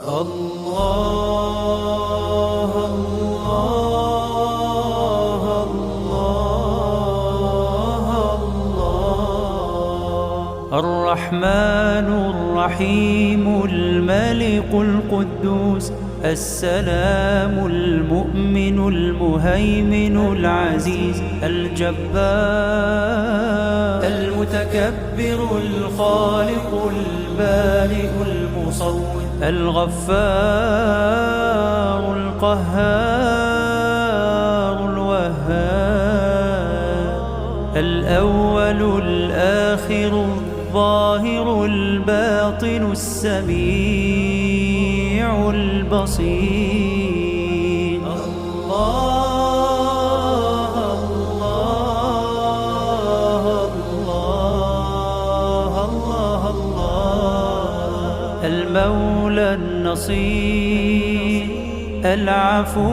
الله الله الله الله الرحمن الرحيم الملك القدوس السلام المؤمن المهيمن العزيز الجبار المتكبر الخالق البارئ المصور الغفار القهار الوهاب الأول الآخر الظاهر الباطن السميع البصير الله الله الله الله الله المولى النصير العفو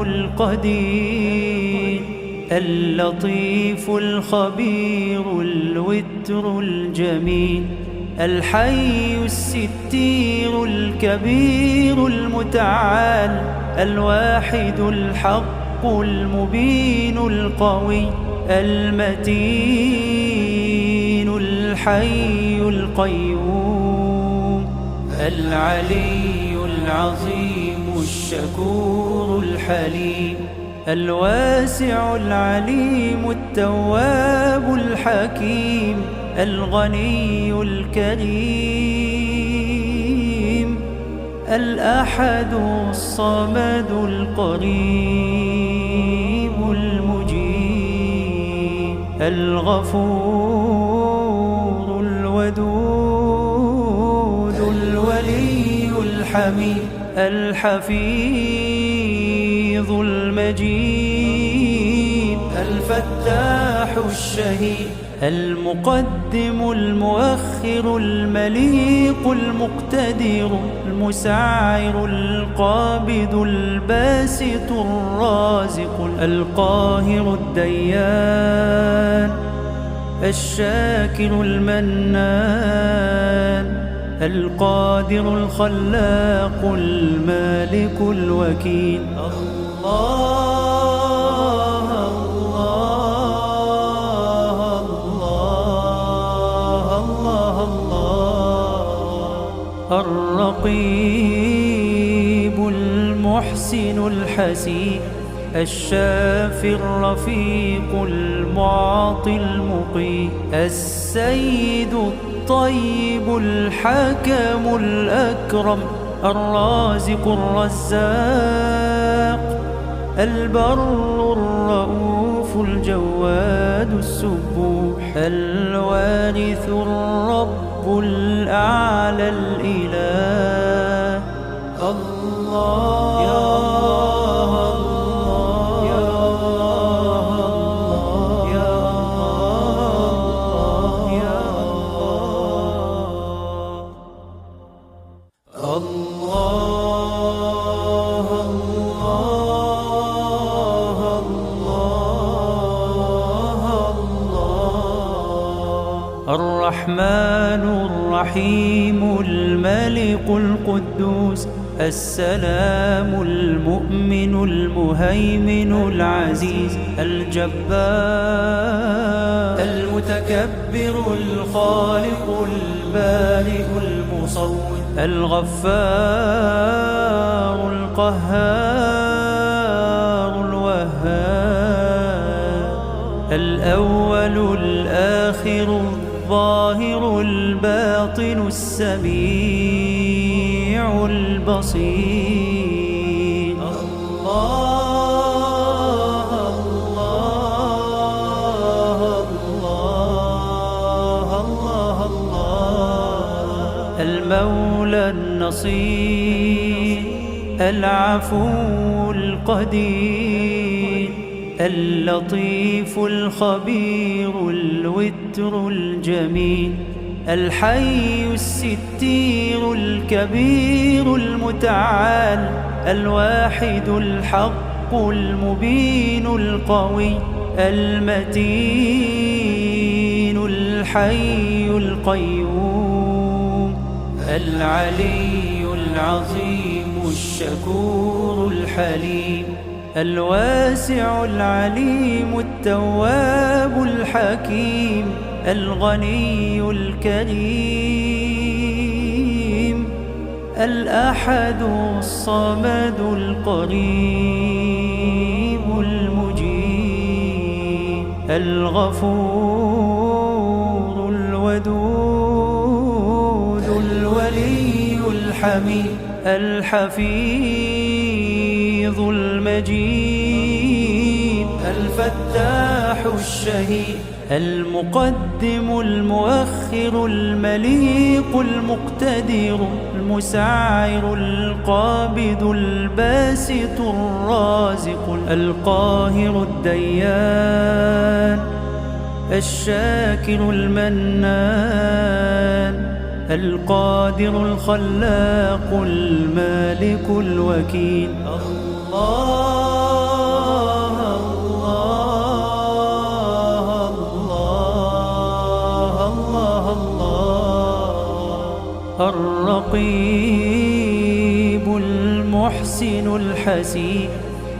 القدير اللطيف الخبير الوتر الجميل الحي الستير الكبير المتعال الواحد الحق المبين القوي المتين الحي القيوم العلي العظيم الشكور الحليم الواسع العليم التواب الحكيم الغني الكريم الأحد الصمد القريب المجيب الغفور الودود الولي الحميد الحفيظ المجيد الفتاح الشهيد المقدم المؤخر المليق المقتدر المسعر القابض الباسط الرازق القاهر الديان الشاكر المنان القادر الخلاق المالك الوكيل الله الله الله الله الله الرقيب المحسن الحسيب الشافي الرفيق المعطي المقيم السيد الطيب الحكم الأكرم الرازق الرزاق البر الرؤوف الجواد السبوح الوارث الرب الأعلى الإله الله يا الرحمن الرحيم الملك القدوس السلام المؤمن المهيمن العزيز الجبار المتكبر الخالق البارئ المصور الغفار القهار الوهاب الأول الآخر الظاهر الباطن السميع البصير الله الله الله الله الله المولى النصير العفو القدير اللطيف الخبير الوتر الجميل الحي الستير الكبير المتعال الواحد الحق المبين القوي المتين الحي القيوم العلي العظيم الشكور الحليم، الواسع العليم التواب الحكيم، الغني الكريم، الأحد الصمد القريب المجيب، الغفور الودود الولي الحميد، الحفيظ المجيد، الفتاح الشهيد، المقدم المؤخر المليق المقتدر المسعر القابض الباسط الرازق القاهر الديان، الشاكر المنان، القادر الخلاق المالك الوكيل. الرقيب المحسن الحسيب،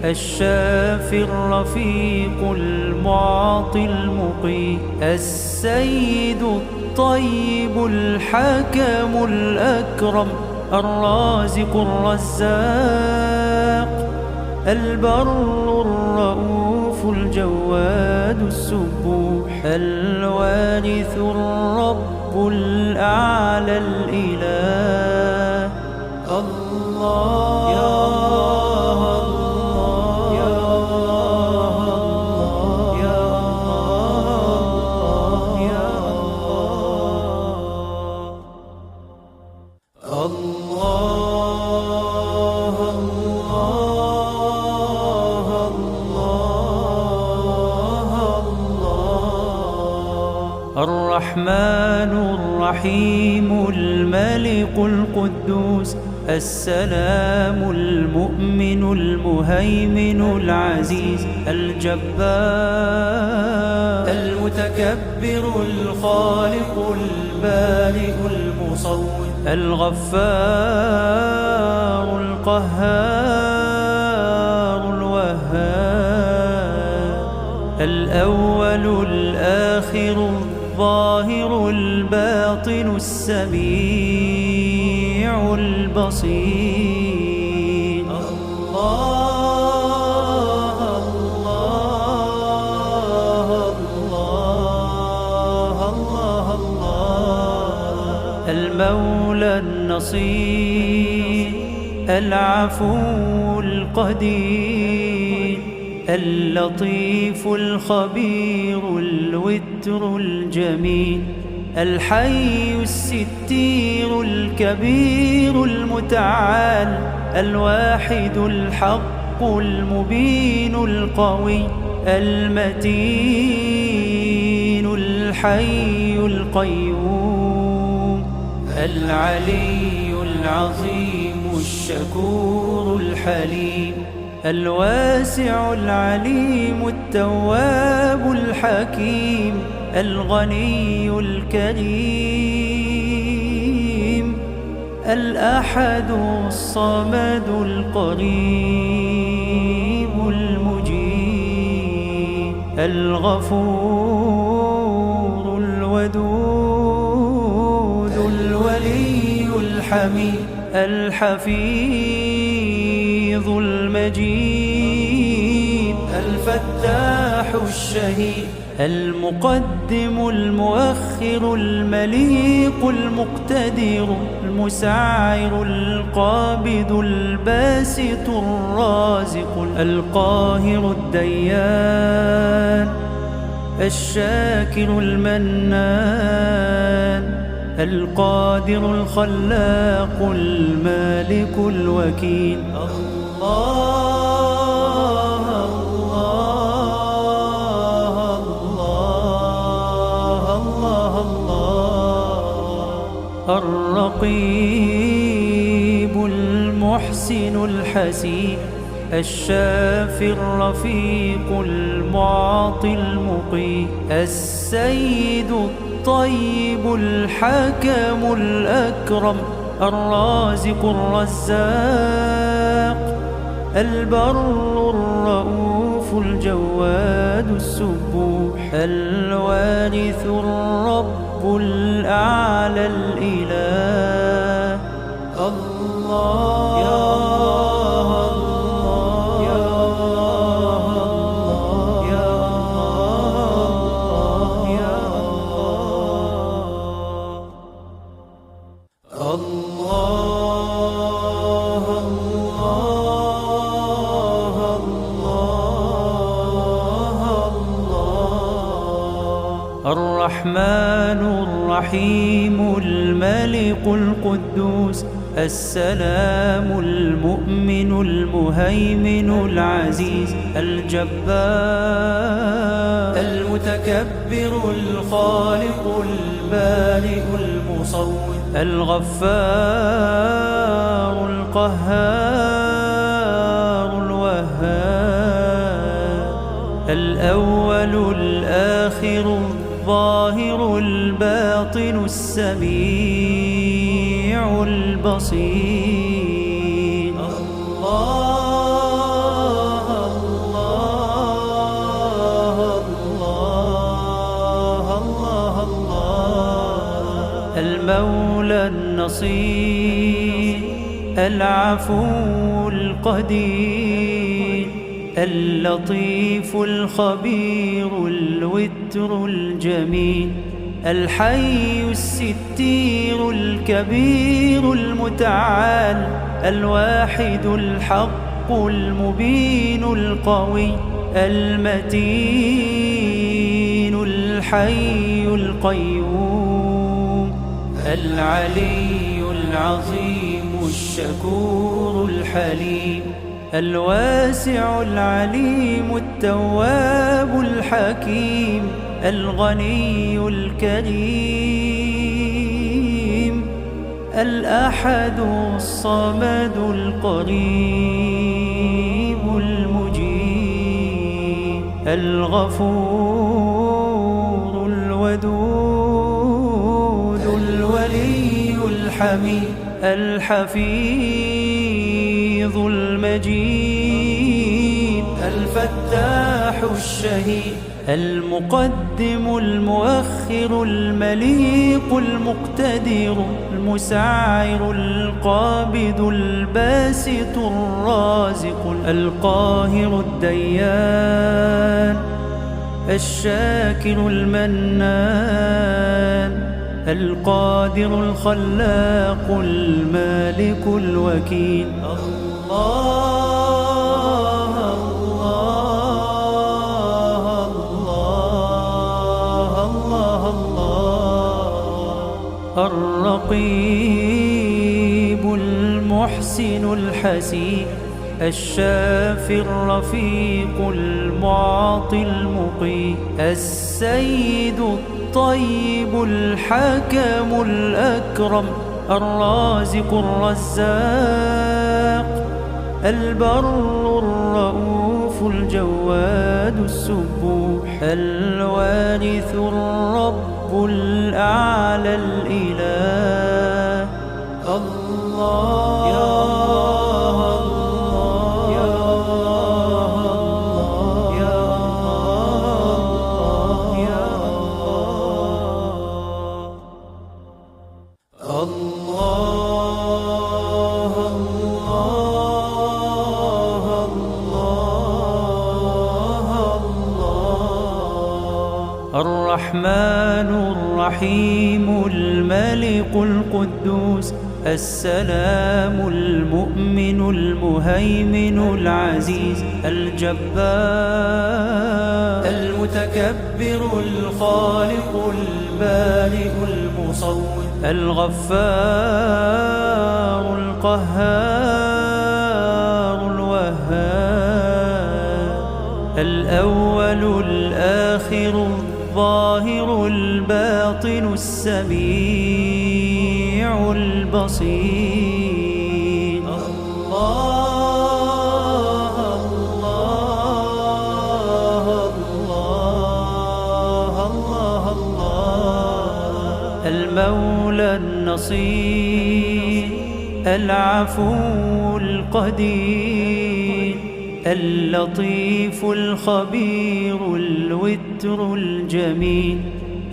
الشافي الرفيق المعطي المقيم، السيد الطيب الحكم الأكرم، الرازق الرزاق، البر الرؤوف الجواد السبوح، الوارث الرب الأعلى الإله. الله يا الله يا الله يا الله يا الله. الرحمن الرحيم الملك القدوس، السلام المؤمن المهيمن العزيز، الجبار المتكبر الخالق البارئ المصور، الغفار القهار الوهاب، الأول الآخر الظاهر الباطن السميع البصير. الله الله الله الله الله. المولى النصير، العفو القدير، اللطيف الخبير الوتر الجميل، الحي الستير الكبير المتعال، الواحد الحق المبين القوي، المتين الحي القيوم، العلي العظيم الشكور الحليم، الواسع العليم التواب الحكيم، الغني الكريم، الأحد الصمد القريب المجيب، الغفور الودود الولي الحميد، الحفيظ المجيد، الفتاح الشهيد، المقدم المؤخر المليق المقتدر المسعر القابض الباسط الرازق القاهر الديان، الشاكر المنان، القادر الخلاق المالك الوكيل. الله الله الله الله الله. الرقيب المحسن الحسيب، الشافي الرفيق المعطي المقيم، السيد الطيب الحكم الأكرم، الرازق الرزاق، البر الرؤوف الجواد السبوح، الوارث الرب الأعلى الإله. الله يا الله يا الله يا الله يا الله. الرحمن الرحيم الملك القدوس، السلام المؤمن المهيمن العزيز الجبار، المتكبر الخالق البارئ المصور، الغفار القهار الوهاب، الأول الآخر الظاهر الباطن السميع البصير. الله الله الله الله الله. المولى النصير، العفو القدير، اللطيف الخبير الوتر الجميل، الحي الستير الكبير المتعال، الواحد الحق المبين القوي المتين الحي القيوم، العلي العظيم الشكور الحليم، الواسع العليم التواب الحكيم، الغني الكريم، الأحد الصمد القريب المجيب، الغفور الودود الولي الحميد، الحفيظ المجيد، الفتاح الشهيد، المقدم المؤخر المليق المقتدر المسعر القابض الباسط الرازق القاهر الديان، الشاكر المنان، القادر الخلاق المالك الوكيل. الله الله الله الله الله. الرقيب المحسن الحسيب، الشافي الرفيق المعطي المقيم، السيد الطيب الحكم الأكرم، الرازق الرزاق، البر الرؤوف الجواد السبوح، الوارث الرب الأعلى الإله. الله يا الله يا الله يا الله يا الله. الرحمن الرحيم الملك القدوس، السلام المؤمن المهيمن العزيز الجبار، المتكبر الخالق البارئ المصور، الغفار القهار الوهاب، الأول الآخر الظاهر الباطن السميع البصير. الله الله الله الله الله. المولى النصير، العفو القدير اللطيف الخبير الوتر الجميل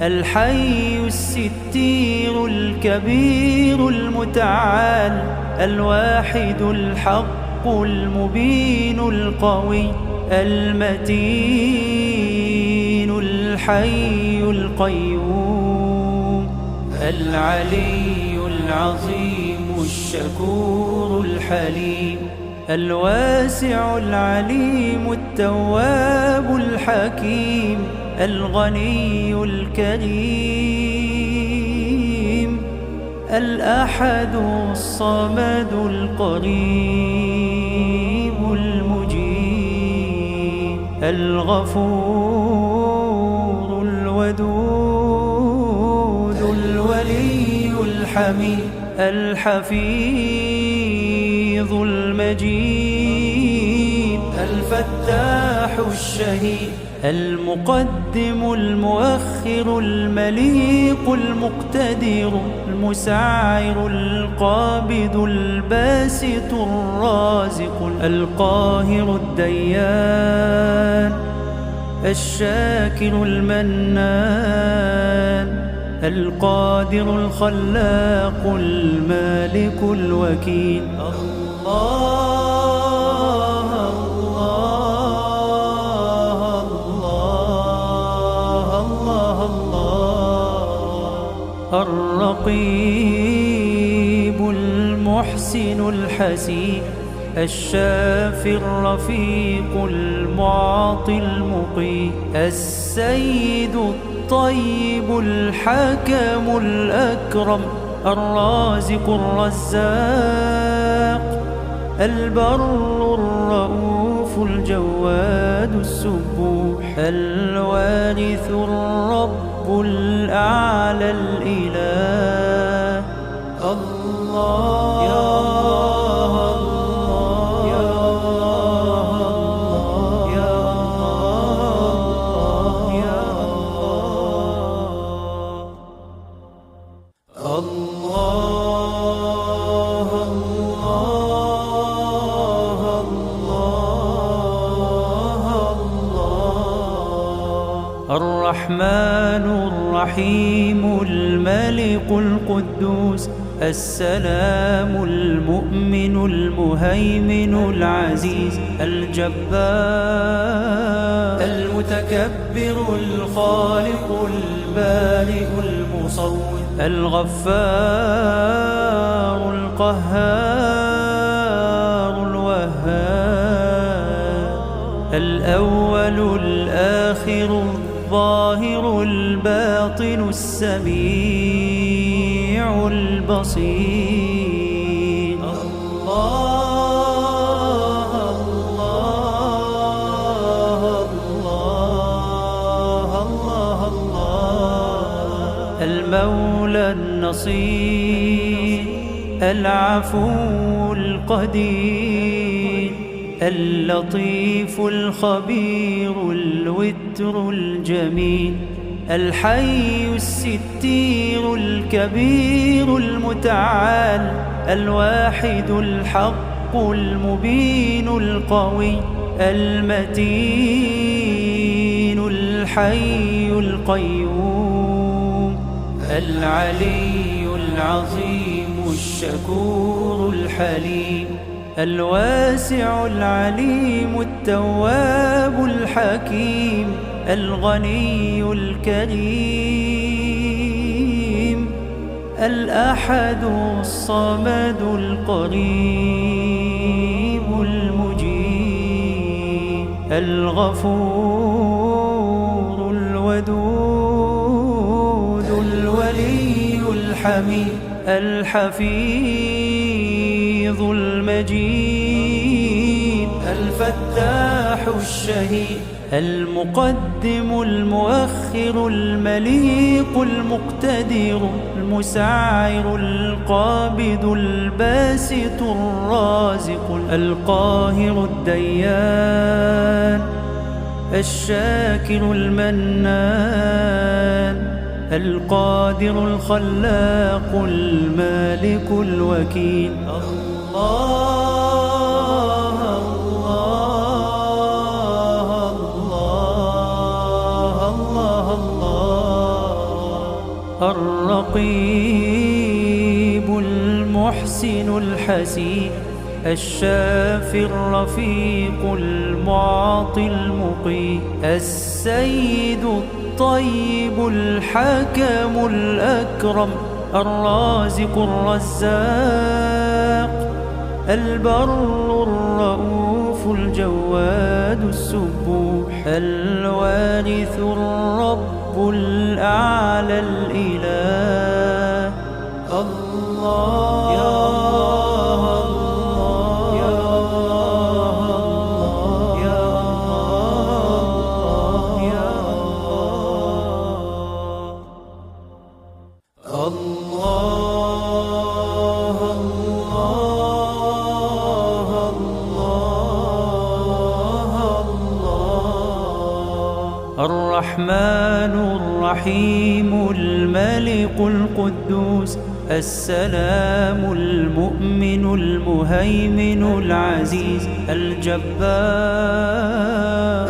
الحي الستير الكبير المتعال الواحد الحق المبين القوي المتين الحي القيوم العلي العظيم الشكور الحليم الواسع العليم التواب الحكيم الغني الكريم الأحد الصمد القريب المجيب الغفور الودود الولي الحميد الحفيظ المجيد الفتاح الشهيد المقدم المؤخر المليق المقتدر المسعر القابض الباسط الرازق القاهر الديان الشاكر المنان القادر الخلاق المالك الوكيل الرقيب المحسن الحسيب الشافي الرفيق المعطي المقيم السيد الطيب الحكم الأكرم الرازق الرزاق البر الرؤوف الجواد السبوح الوارث الرب الأعلى الإله الله يا الله يا الله يا الله يا الله الرحمن الرحيم الملك القدوس السلام المؤمن المهيمن العزيز الجبار المتكبر الخالق البارئ المصور الغفار القهار الوهاب الأول الآخر الظاهر الباطن السميع البصير الله الله الله الله الله المولى النصير العفو القدير اللطيف الخبير الوتر الجميل الحي الستير الكبير المتعال الواحد الحق المبين القوي المتين الحي القيوم العلي العظيم الشكور الحليم الواسع العليم التواب الحكيم الغني الكريم الأحد الصمد القريب المجيب الغفور الودود الولي الحميد الحفيظ المجيد الفتاح الشهيد المقدم المؤخر المليق المقتدر المسعر القابض الباسط الرازق القاهر الديان الشاكر المنان القادر الخلاق المالك الوكيل. الرقيب المحسن الحسيب الشافي الرفيق المعطي المقيم السيد الطيب الحكم الأكرم الرازق الرزاق البر الرؤوف الجواد السبوح الوارث الرب الأعلى الإله. الله يا الله يا الله يا الله يا الله الله. الرحمن الرحيم الملك القدوس السلام المؤمن المهيمن العزيز الجبار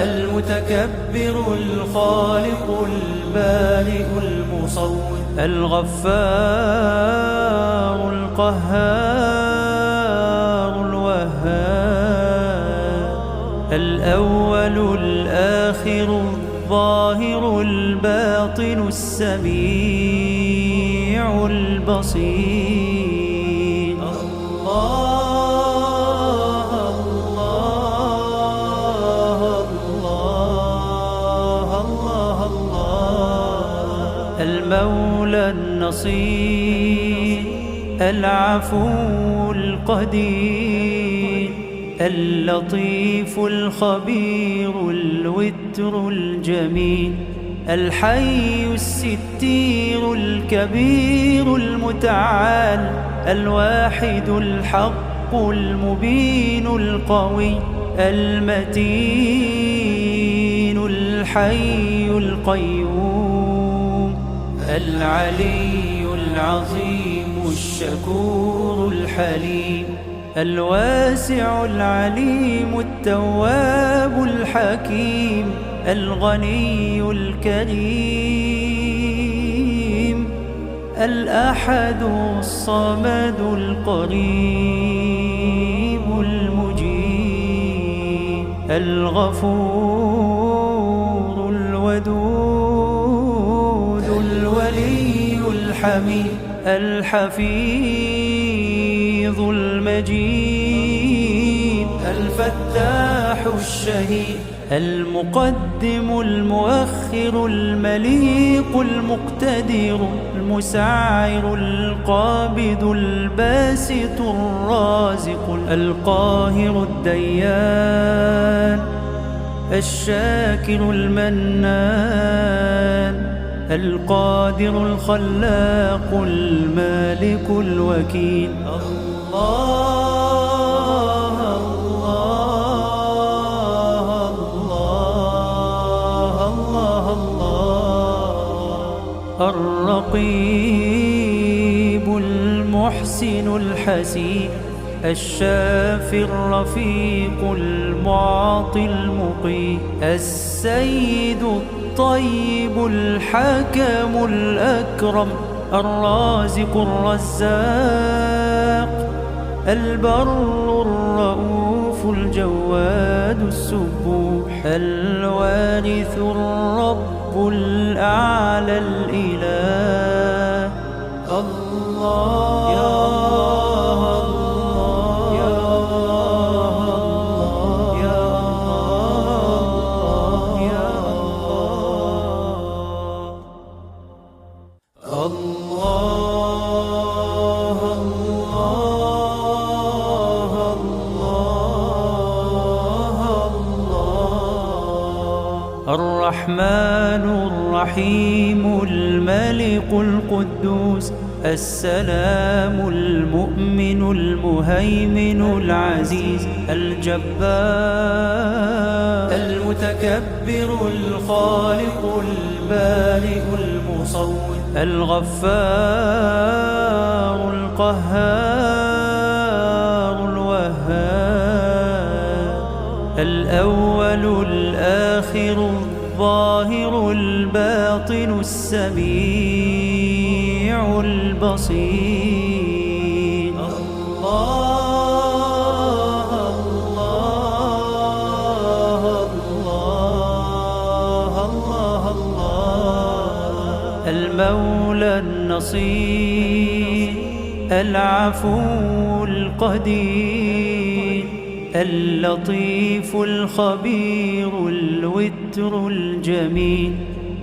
المتكبر الخالق البارئ المصور الغفار القهار الوهاب الأول الآخر الظاهر الباطن السميع البصير. الله الله الله الله الله. المولى النصير العفو القدير اللطيف الخبير الوتر الجميل الحي الستير الكبير المتعال الواحد الحق المبين القوي المتين الحي القيوم العلي العظيم الشكور الحليم الواسع العليم التواب الحكيم الغني الكريم الأحد الصمد القريب المجيب الغفور الودود الولي الحميد الحفيظ المجيد الفتاح الشهيد المقدم المؤخر المليق المقتدر المسعر القابض الباسط الرازق القاهر الديان الشاكر المنان القادر الخلاق المالك الوكيل. الله الله الله الله الله. الرقيب المحسن الحسيب الشافي الرفيق المعطي المقيم السيد الطيب الحكم الأكرم الرازق الرزاق البر الرؤوف الجواد السبوح الوارث الرب الأعلى الإله. الله يا الله يا الله يا الله يا الله الله. الرحمن الرحيم الملك القدوس السلام المؤمن المهيمن العزيز الجبار المتكبر الخالق البارئ المصور المصور الغفار القهار الوهاب الأول الآخر الظاهر الباطن السميع البصير الله الله الله الله الله المولى النصير العفو القدير اللطيف الخبير الوتر الجميل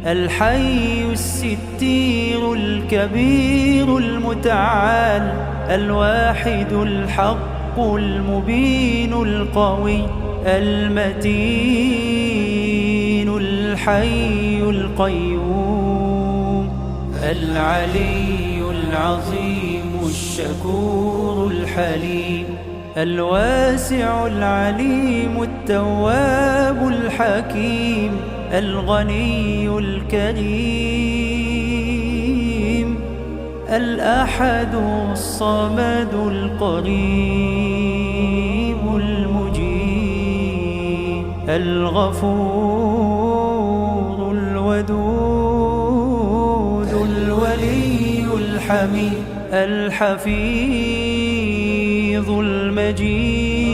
الحي الستير الكبير المتعال الواحد الحق المبين القوي المتين الحي القيوم العلي العظيم الشكور الحليم الواسع العليم التواب الحكيم الغني الكريم الأحد الصمد القريب المجيب الغفور الودود الولي الحميد الحفيظ المجيد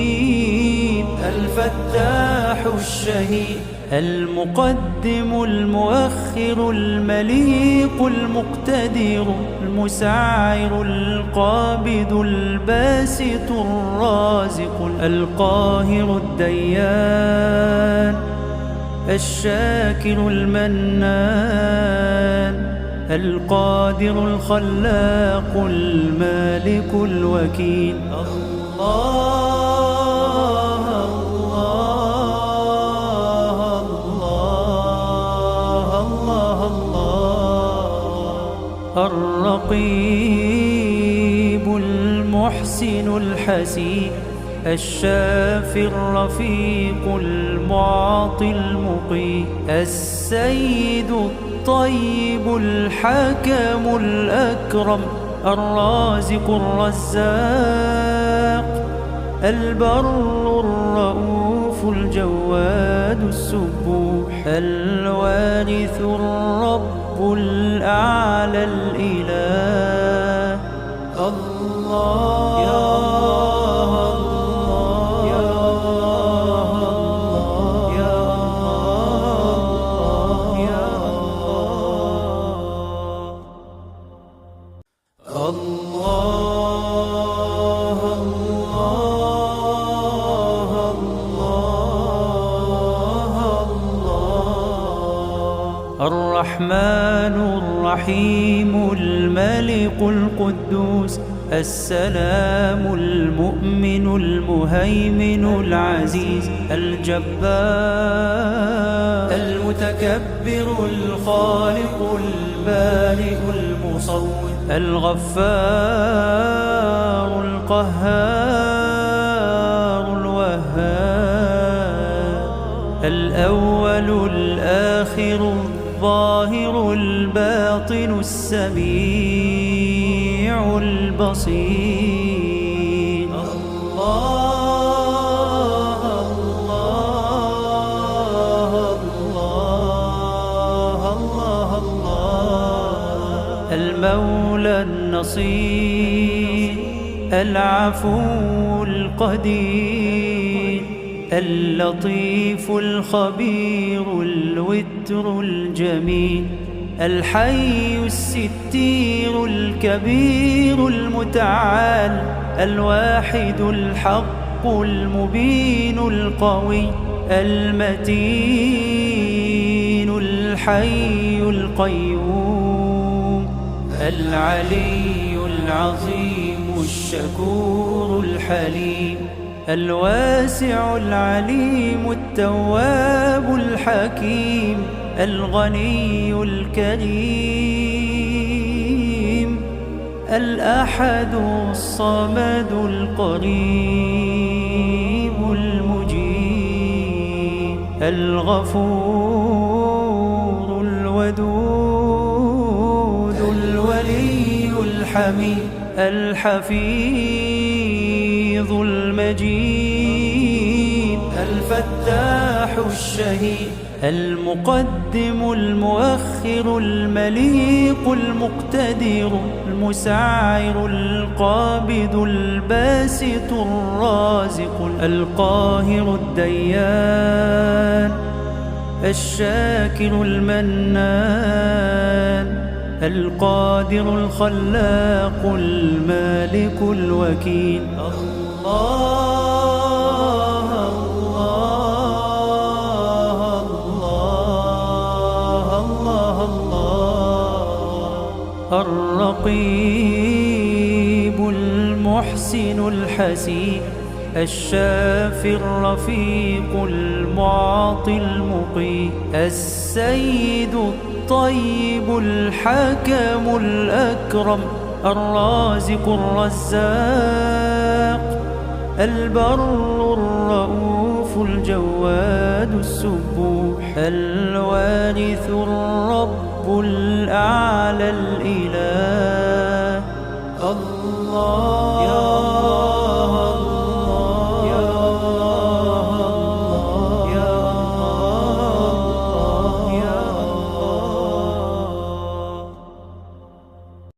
الفتاح الشهيد المقدم المؤخر المليق المقتدر المسعر القابض الباسط الرازق القاهر الديان الشاكر المنان القادر الخلاق المالك الوكيل الله الله الله الله الله الرقيب المحسن الحسيب الشافي الرفيق المعطي المقيم السيد الطيب الحكم الأكرم الرازق الرزاق البر الرؤوف الجواد السبوح الوارث الرب الأعلى الإله الله يا الرحمن الرحيم الملك القدوس السلام المؤمن المهيمن العزيز الجبار المتكبر الخالق البارئ المصور الغفار القهار الوهاب الأول الآخر الظاهر الباطن السميع البصير الله الله الله الله الله المولى النصير العفو القدير اللطيف الخبير الوتر الجميل الحي الستير الكبير المتعال الواحد الحق المبين القوي المتين الحي القيوم العلي العظيم الشكور الحليم الواسع العليم التواب الحكيم الغني الكريم الأحد الصمد القريب المجيب الغفور الودود الحميد الحفيظ المجيد الفتاح الشهيد المقدم المؤخر المليق المقتدر المسعر القابض الباسط الرازق القاهر الديان الشاكر المنان القادر الخلاق المالك الوكيل الرقيب المحسن الحسيب الشافي الرفيق المعطي المقيم السيد الطيب الحكم الأكرم الرازق الرزاق البر الرؤوف الجواد السبوح الوارث الرب الأعلى الإله الله